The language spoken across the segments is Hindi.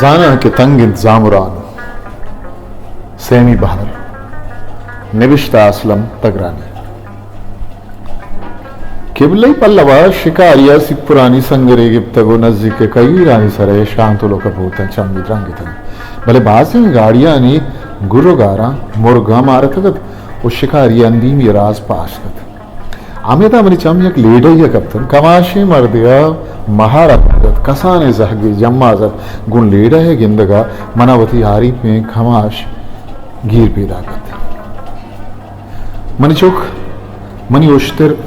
जाना के तंग जामुरान सैमी बहार निविश्ता असलम तगरानी किबलई पल्लवा शिकारिया सी पुरानी संगरे गिप्तगो नजदीक कई रानी सरे शांतुलो कबूतर चंबी रंगितन भले बासी गाड़ियां ने गुरुगारा मुर्गा मारतगत वो शिकारी अंदीम ये राज पाशगत आमेदा मनी चमयक लेडय कप्तन कमाशी मर्दिया महारत कसाने जहगे जम्माजत गुण लेडा है गिंदगा मनावती हारी में खमाश गिर पैदा करते मनी चौक मनी उश्तर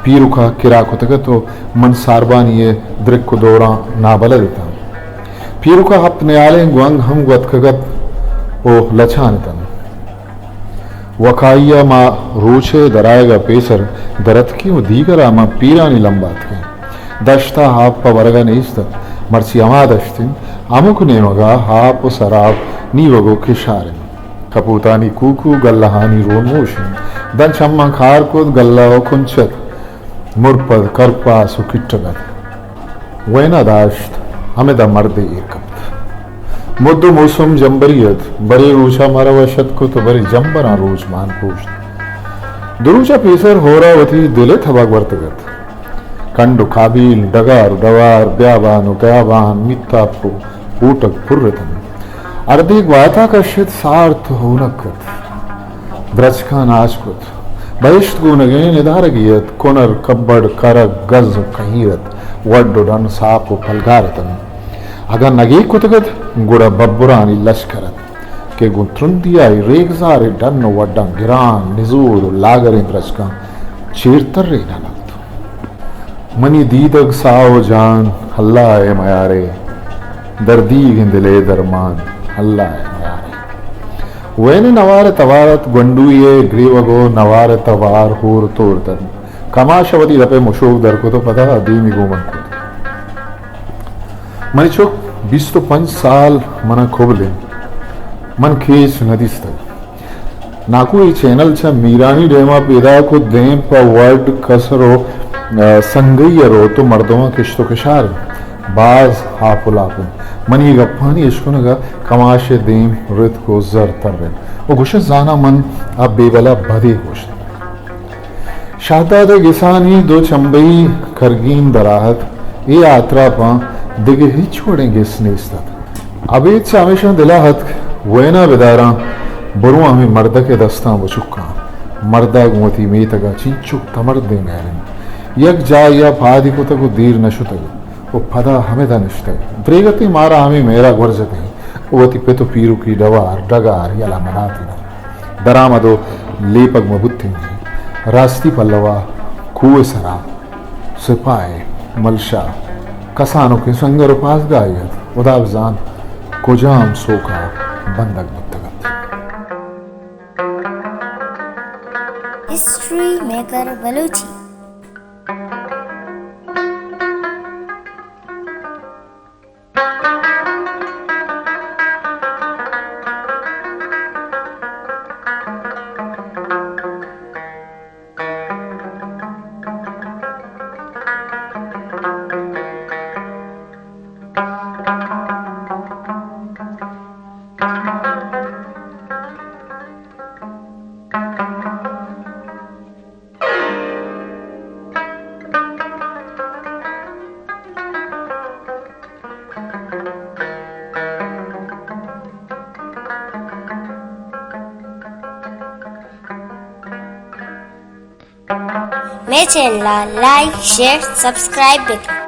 पीरू का किरा कुतगत तो मन सारबानी ये दृक को दौरा नाबला देता पीरू का अपने आले गुंग हम गत ओ लछानतन वकाइया मा रोचे दराएगा पेसर दरत की वो दीगरा मा पीरानी लंबात के दश्ता हाप पा वरगा नेस्त मर्सी अमा दश्तिन अमुक नेमगा हाप सराब नीवगो किशारन कपूतानी कूकू गल्लाहानी रोन मोशन दन चम्मा खार को गल्ला कुंचत मुरपद करपा सुकिट्टगत वैना दाश्त हमें द मर्दे एकप मुद्दो मौसम जंबरियत बड़े रोजा मारा वशत को तो बड़े जंबरा रोज मान पूछ दुरुचा पेसर होरावती दिले थबाग वर्तगत कंडु काबिल डगार डवार ब्याबान उकयाबान मित्तापु ऊटक पुर्रतन अर्धे ग्वाता कशित सार्थ होनकत ब्रजखान आजकुत बहिष्ट गुनगे निधारगियत कोनर कब्बड़ करक गज कहीरत वड्डुडन सापु फलगारतन अगर नगे कुतगत गुड़ा बब्बुरानी लश्करत के गुंत्रुंदिया रेगजारे डन वड्डं गिरान निजूर लागरे ब्रजका चीरतर रे नलत मनी दीदग साओ जान हल्ला है मयारे दर्दी गिंदले दरमान हल्ला है मयारे वेने नवार तवारत गंडुये ग्रीवगो नवार तवार होर तोरतन कमाशवती दपे मुशोक दर को तो पता दीमी गोमन को मनी चोक 25 साल मना खोबले मन खेस नदीस्त नाकू ये चैनल छ मीरानी डेमा पैदा को दें पर वर्ड कसरो संगयरो तो मर्दों किश्तो किशार बाज हापुलापुन मनी गप्पानी इश्कुनगा कमाशे दें रित को जर तररे वो गुश जाना मन अब बेबला भदे गुश शाहदाद गिसानी दो चंबई खरगीन दराहत ये यात्रा पा दिगे ही छोड़ेंगे स्नेहित अबेद से हमेशा दिलाहत वेना विदारा बरु हमें मर्दा के दस्ता वो चुका मर्दा गुमती में तगा चिंचुक तमर दे मैरन यक जा या फादी को तक दीर नशु तक वो फदा हमें दानिश्ते ब्रेगती मारा हमें मेरा गुर्जते वती पे तो पीरू की डवार डगार यला मनाती ना दरामदो लेपक मबुत्ती रास्ती पल्लवा कुए सरा सिपाही मलशा कसानों के संगर पास गायत उदावजान कुजाम सोका बंदक मुत्तगत हिस्ट्री मेकर बलूची मैं चैनल लाइक शेयर सब्सक्राइब